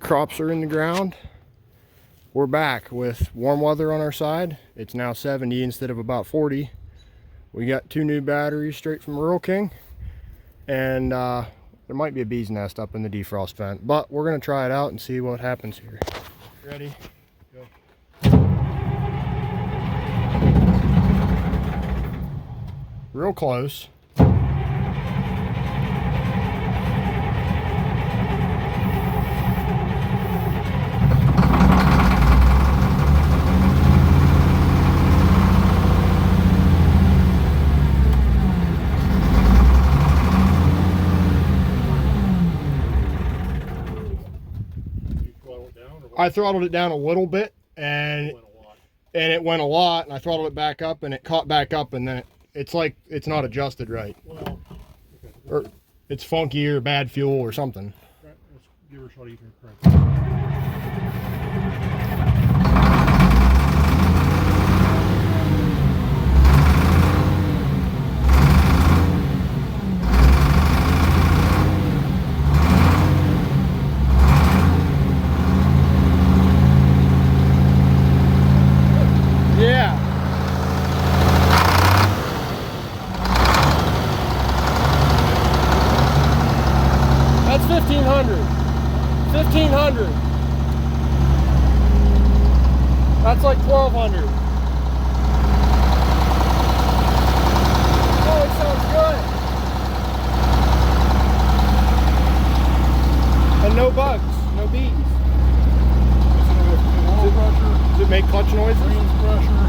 crops are in the ground. We're back with warm weather on our side. It's now 70 instead of about 40. We got 2 new batteries straight from Rural King, and there might be a bee's nest up in the defrost vent, but we're gonna try it out and see what happens here. Ready? Go. Real close. I throttled it down a little bit, and it went a lot, and I throttled it back up, and it caught back up, and then it's like it's not adjusted right. Well, okay. Or it's funky or bad fuel or something. Right, let's give her a shot of eating her. Yeah. That's 1,500. 1,500. That's like 1,200. Oh, it sounds good. And no bugs, no bees. Does it make clutch noises? Pressure.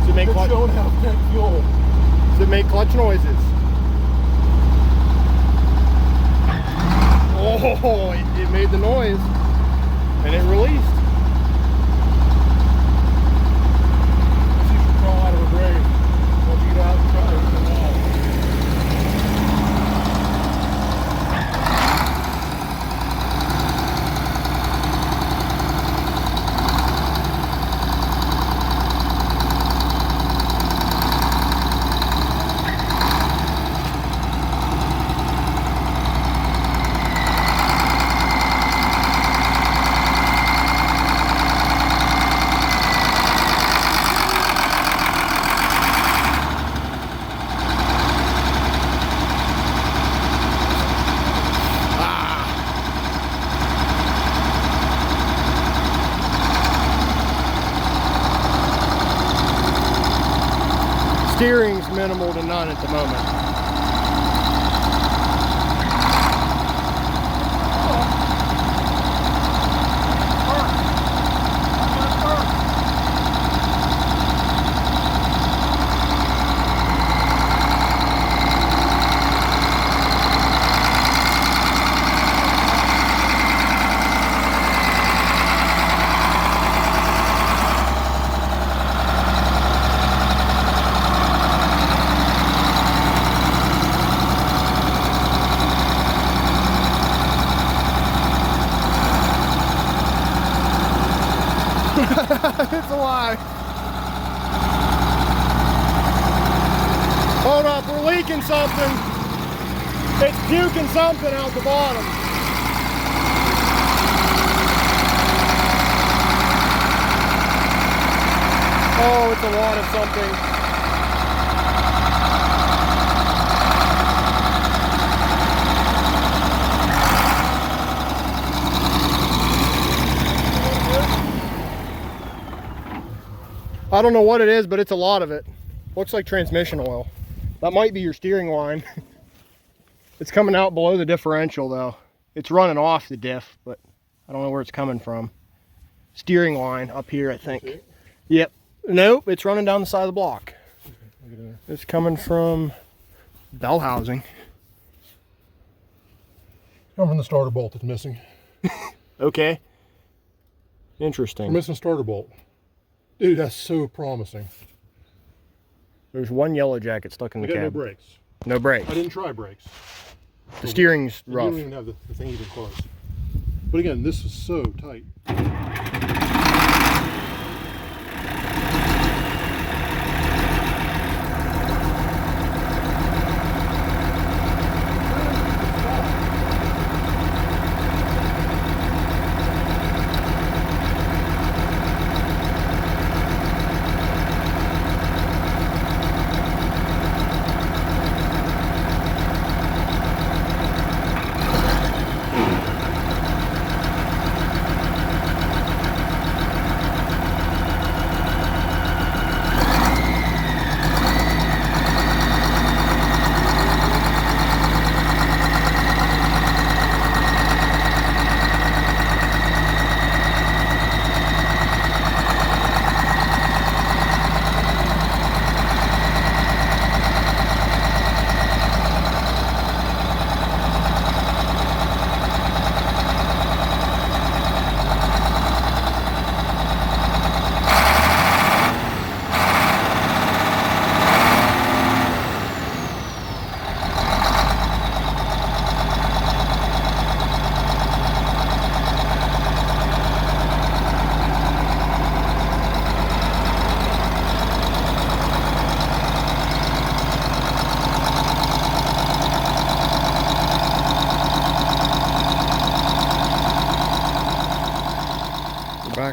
Does it make clutch? Don't have tank fuel. Does it make clutch noises? Oh, it made the noise, and it released. She should crawl out of her grave. Once you get out and try everything out. Steering's minimal to none at the moment. It's alive. Hold up, we're leaking something. It's puking something out the bottom. Oh, it's a lot of something. I don't know what it is, but it's a lot of it. Looks like transmission oil. That might be your steering line. It's coming out below the differential though. It's running off the diff, but I don't know where it's coming from. Steering line up here, I think. Yep. Nope, it's running down the side of the block. It's coming from bell housing. Coming from the starter bolt that's missing. Okay. Interesting. We're missing a starter bolt. Dude, that's so promising. There's one yellow jacket stuck in the cab. No brakes. No brakes. I didn't try brakes. The steering's You rough. don't even have the thing even close. But again, this is so tight.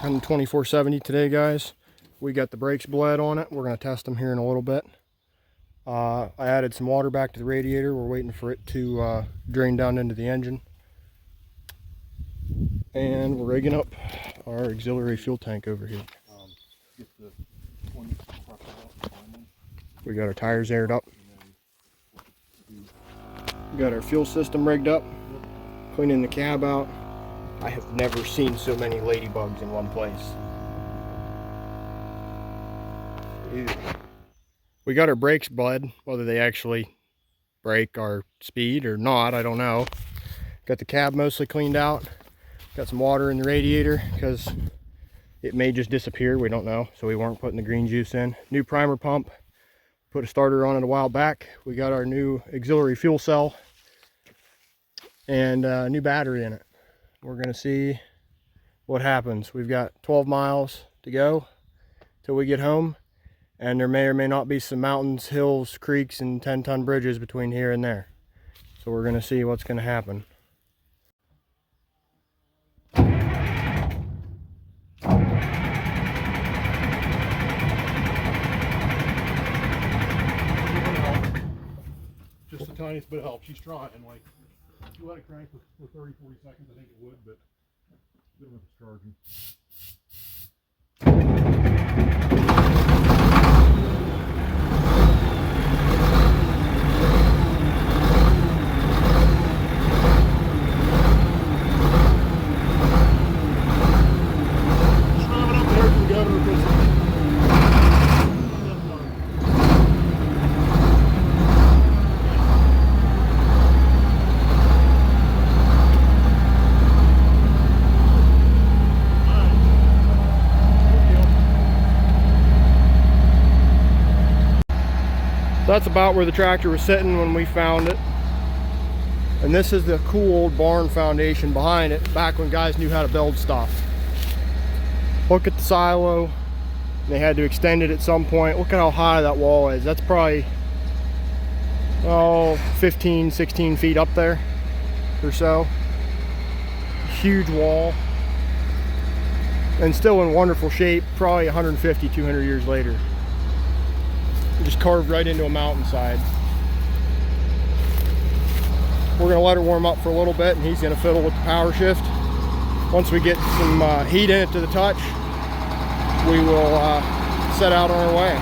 on the 2470 today, guys. We got the brakes bled on it. We're going to test them here in a little bit. I added some water back to the radiator. We're waiting for it to drain down into the engine. And we're rigging up our auxiliary fuel tank over here. We got our tires aired up. We got our fuel system rigged up. Cleaning the cab out. I have never seen so many ladybugs in one place. Ew. We got our brakes bled, whether they actually brake our speed or not, I don't know. Got the cab mostly cleaned out. Got some water in the radiator because it may just disappear, we don't know. So we weren't putting the green juice in. New primer pump. Put a starter on it a while back. We got our new auxiliary fuel cell and a new battery in it. We're gonna see what happens. We've got 12 miles to go till we get home, and there may or may not be some mountains, hills, creeks, and 10-ton bridges between here and there. So we're gonna see what's gonna happen. Just the tiniest bit of help. She's trying. Like, if you let it crank for 30, 40 seconds, I think it would, but I don't know if it's charging. Just drive it up there to the governor because that's about where the tractor was sitting when we found it. And this is the cool old barn foundation behind it, back when guys knew how to build stuff. Look at the silo. They had to extend it at some point. Look at how high that wall is. That's probably, 15, 16 feet up there or so. Huge wall. And still in wonderful shape, probably 150, 200 years later. Just carved right into a mountainside. We're going to let her warm up for a little bit, and he's going to fiddle with the power shift. Once we get some heat in it to the touch, we will set out on our way.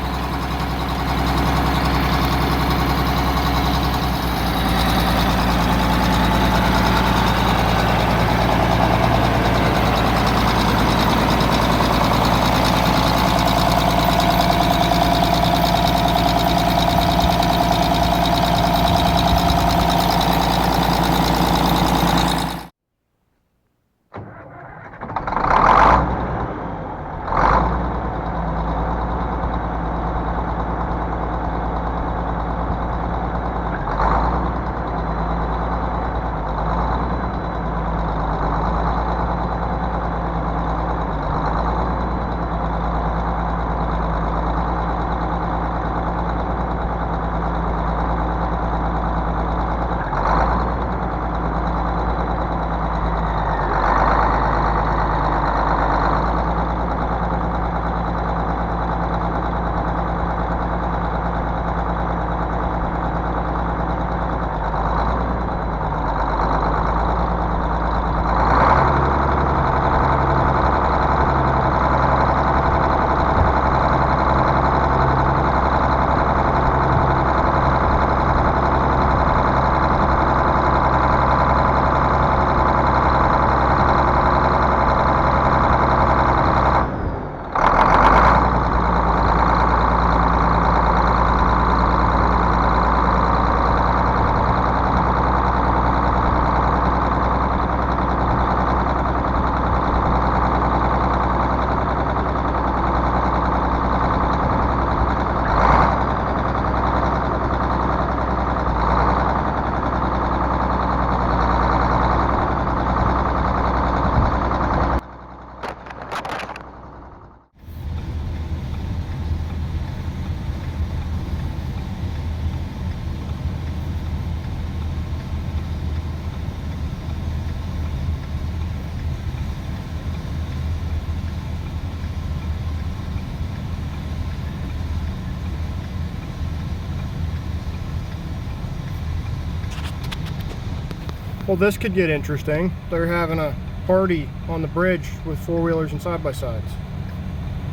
Well, this could get interesting. They're having a party on the bridge with four-wheelers and side-by-sides.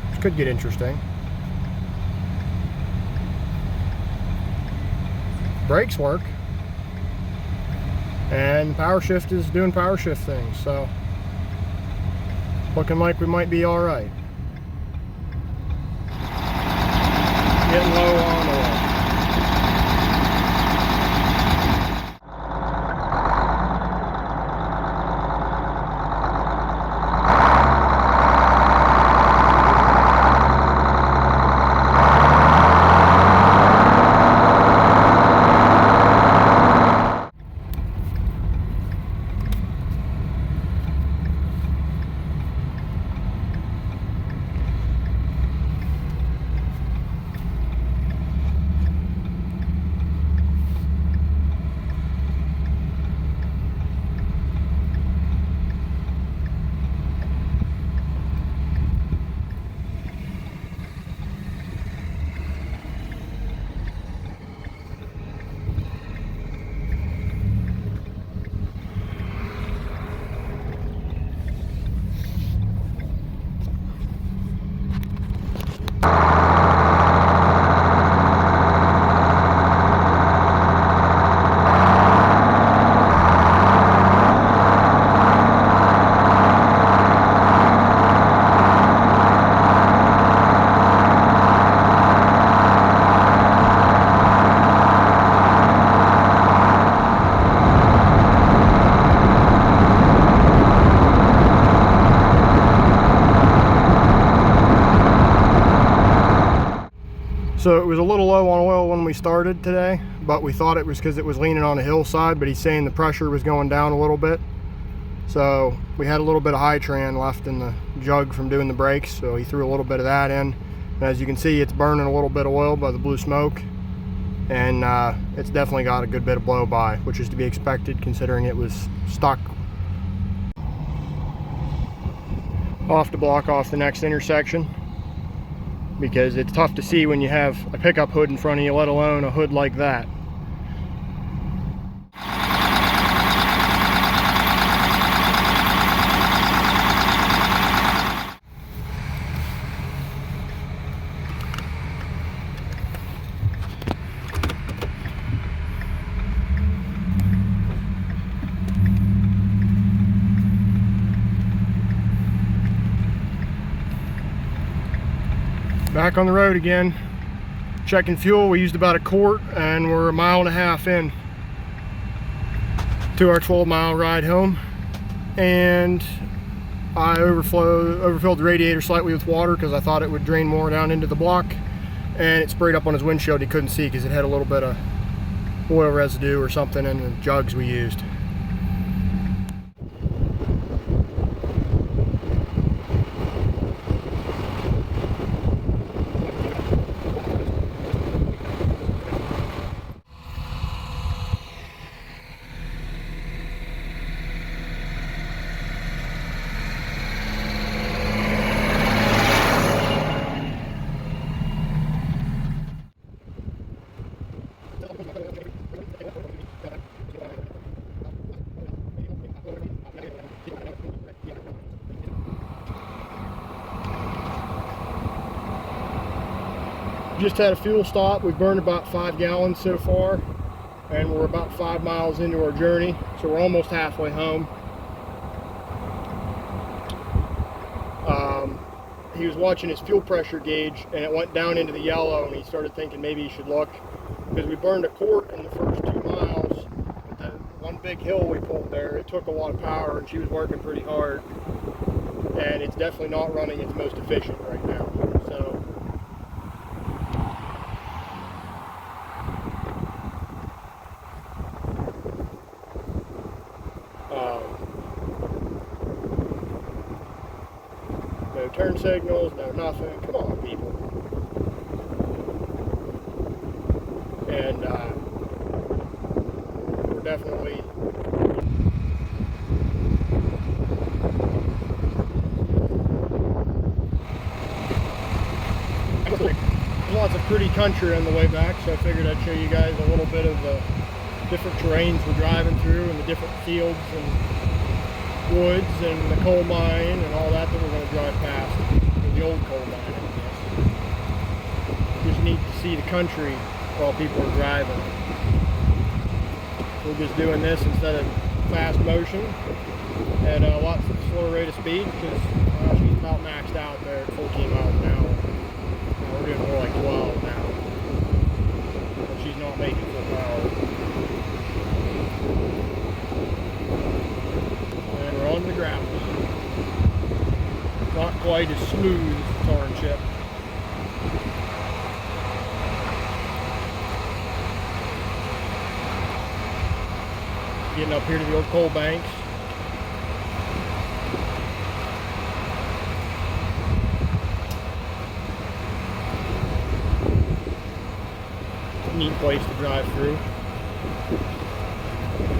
This could get interesting. Brakes work. And power shift is doing power shift things, so looking like we might be all right. Getting low on oil. So it was a little low on oil when we started today, but we thought it was because it was leaning on a hillside, but he's saying the pressure was going down a little bit. So we had a little bit of Hy-Tran left in the jug from doing the brakes, so he threw a little bit of that in. And as you can see, it's burning a little bit of oil by the blue smoke, and it's definitely got a good bit of blow by, which is to be expected considering it was stuck. I'll have to block off the next intersection, because it's tough to see when you have a pickup hood in front of you, let alone a hood like that. Back on the road again, checking fuel. We used about a quart and we're a mile and a half in to our 12-mile ride home, and I overfilled the radiator slightly with water because I thought it would drain more down into the block, and it sprayed up on his windshield. He couldn't see because it had a little bit of oil residue or something in the jugs we used. Just had a fuel stop. We've burned about 5 gallons so far, and we're about 5 miles into our journey, so we're almost halfway home. He was watching his fuel pressure gauge and it went down into the yellow, and he started thinking maybe he should look, because we burned a quart in the first 2 miles. But the one big hill we pulled there, it took a lot of power, and she was working pretty hard, and it's definitely not running its most efficient right now. So no turn signals, no nothing. Come on, people. And we're definitely there's lots of pretty country on the way back, so I figured I'd show you guys a little bit of the different terrains we're driving through, and the different fields and woods and the coal mine and all that we're going to drive past. Or the old coal mine, I guess. Just need to see the country while people are driving. We're just doing this instead of fast motion at a lot slower rate of speed, because she's about maxed out there at 14 miles an hour. We're doing more like 12 now. But she's not making full power. And we're on the gravel. Not quite as smooth as the Tarn chip. Getting up here to the old coal banks. Neat place to drive through.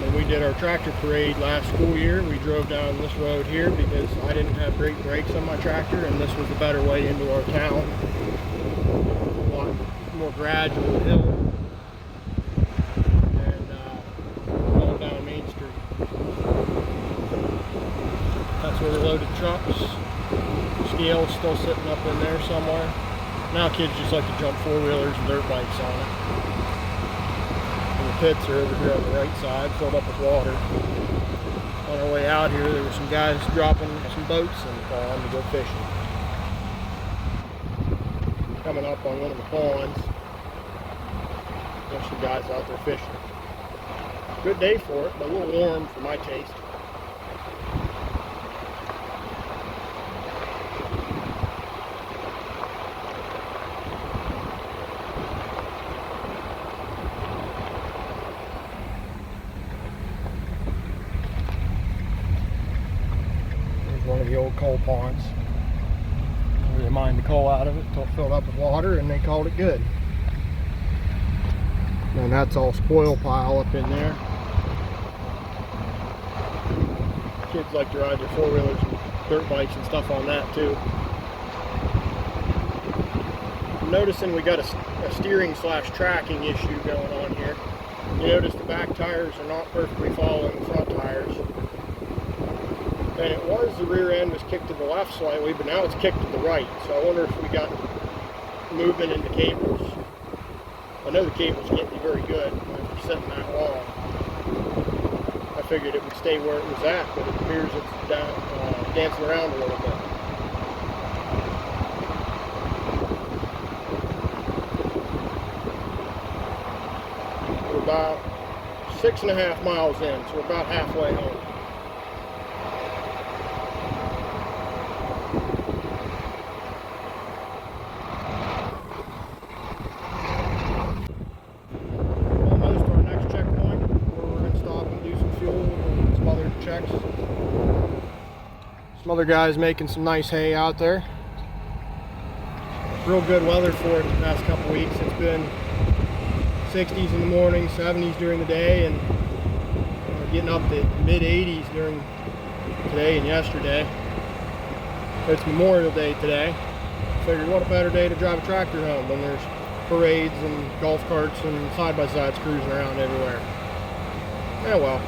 When we did our tractor parade last school year, we drove down this road here because I didn't have great brakes on my tractor, and this was a better way into our town. A lot more gradual hill. That's where they loaded trucks. Scale's still sitting up in there somewhere. Now kids just like to jump four-wheelers and dirt bikes on it. And the pits are over here on the right side, filled up with water. On our way out here, there were some guys dropping some boats in the pond to go fishing. Coming up on one of the ponds, there's some guys out there fishing. Good day for it, but a little warm for my taste. One of the old coal ponds. They mined the coal out of it until it filled up with water, and they called it good. And that's all spoil pile up in there. Kids like to ride their four-wheelers and dirt bikes and stuff on that too. I'm noticing we got a steering / tracking issue going on here. You notice the back tires are not perfectly following the front tires. And it was the rear end was kicked to the left slightly, but now it's kicked to the right. So I wonder if we got movement in the cables. I know the cables can't be very good after sitting that long. I figured it would stay where it was at, but it appears it's down, dancing around a little bit. We're about 6.5 miles in, so we're about halfway home. Some other guys making some nice hay out there. Real good weather for it the past couple weeks. It's been 60s in the morning, 70s during the day, and getting up to mid 80s during today and yesterday. It's Memorial Day today. Figured what a better day to drive a tractor home when there's parades and golf carts and side-by-sides cruising around everywhere. Yeah, well.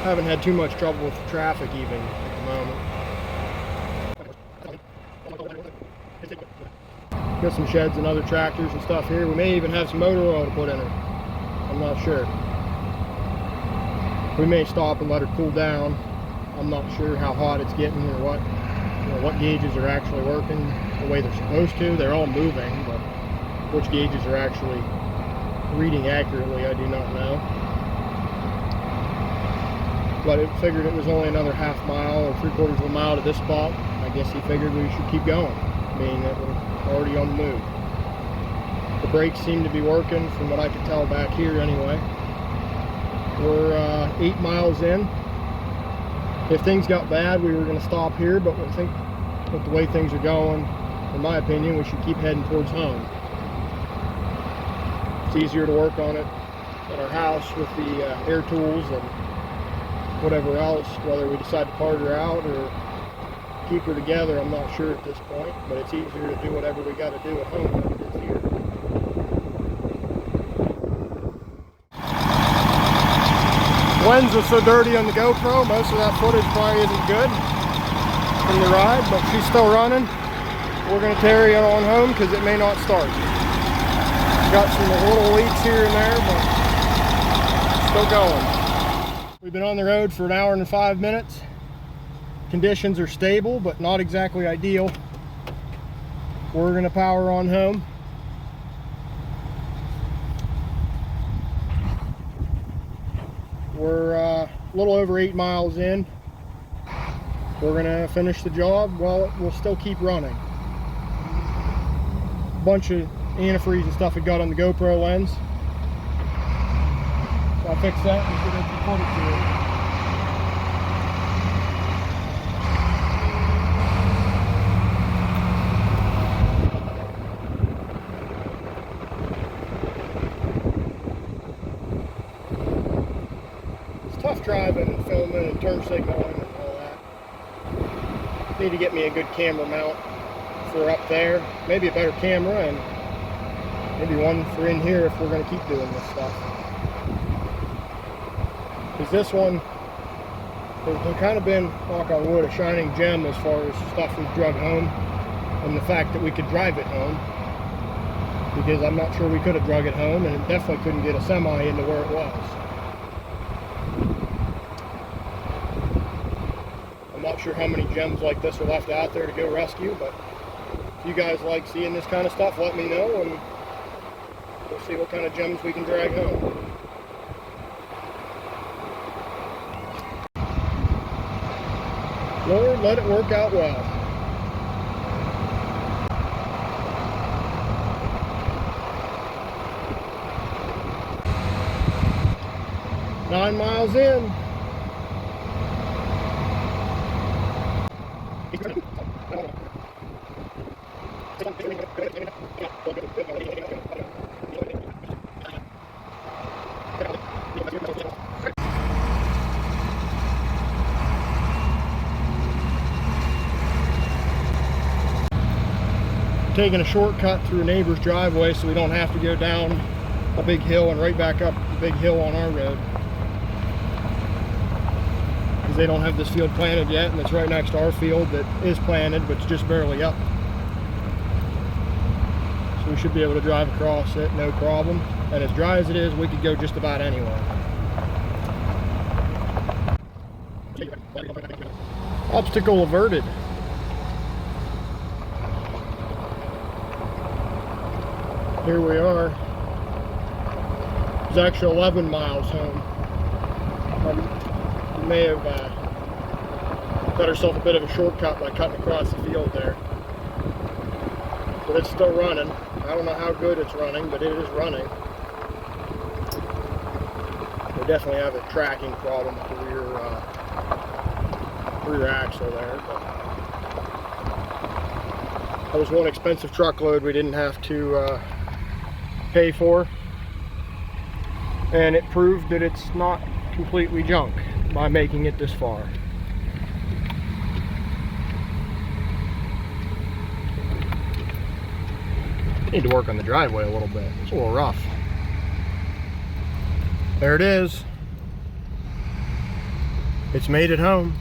Haven't had too much trouble with the traffic even at the moment. Got some sheds and other tractors and stuff here. We may even have some motor oil to put in her. I'm not sure. We may stop and let her cool down. I'm not sure how hot it's getting or what gauges are actually working the way they're supposed to. They're all moving, but which gauges are actually reading accurately, I do not know. But it figured it was only another half mile or 3/4 of a mile to this spot. I guess he figured we should keep going, being that we're already on the move. The brakes seem to be working from what I could tell back here anyway. We're 8 miles in. If things got bad, we were going to stop here, but I think with the way things are going, in my opinion, we should keep heading towards home. It's easier to work on it at our house with the air tools and whatever else, whether we decide to part her out or keep her together, I'm not sure at this point, but it's easier to do whatever we got to do at home than it is lens was so dirty on the GoPro, most of that footage probably isn't good from the ride, but she's still running. We're going to carry it on home because it may not start. Got some little leaks here and there, but still going. We've been on the road for 1 hour and 5 minutes. Conditions are stable, but not exactly ideal. We're going to power on home. We're a little over 8 miles in. We're going to finish the job while we'll still keep running. A bunch of antifreeze and stuff it got on the GoPro lens. So I'll fix that and get it recorded to it. Tough driving and filming and turn signaling and all that. Need to get me a good camera mount for up there. Maybe a better camera and maybe one for in here if we're going to keep doing this stuff. Because this one has kind of been, knock on wood, a shining gem as far as stuff we've drug home and the fact that we could drive it home. Because I'm not sure we could have drug it home, and it definitely couldn't get a semi into where it was. I'm not sure how many gems like this are left out there to go rescue, but if you guys like seeing this kind of stuff, let me know and we'll see what kind of gems we can drag home. Lord, let it work out well. Nine miles in. Taking a shortcut through a neighbor's driveway so we don't have to go down a big hill and right back up the big hill on our road. Because they don't have this field planted yet, and it's right next to our field that is planted, but it's just barely up. So we should be able to drive across it, no problem. And as dry as it is, we could go just about anywhere. Obstacle averted. Here we are. It's actually 11 miles home. We may have got ourselves a bit of a shortcut by cutting across the field there. But it's still running. I don't know how good it's running, but it is running. We definitely have a tracking problem with the rear axle there. But that was one expensive truckload we didn't have to pay for, and it proved that it's not completely junk by making it this far. Need to work on the driveway a little bit. It's a little rough. There it is. It's made it home.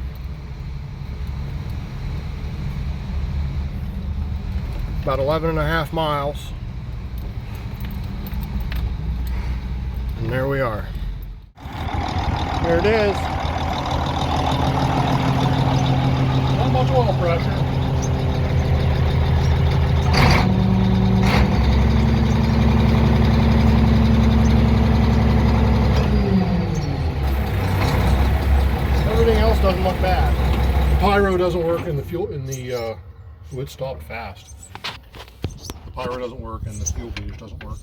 About 11.5 miles. And there we are. There it is. Not much oil pressure. Everything else doesn't look bad. Pyro doesn't work in the fuel, it stopped fast. Pyro doesn't work and the fuel gauge doesn't work.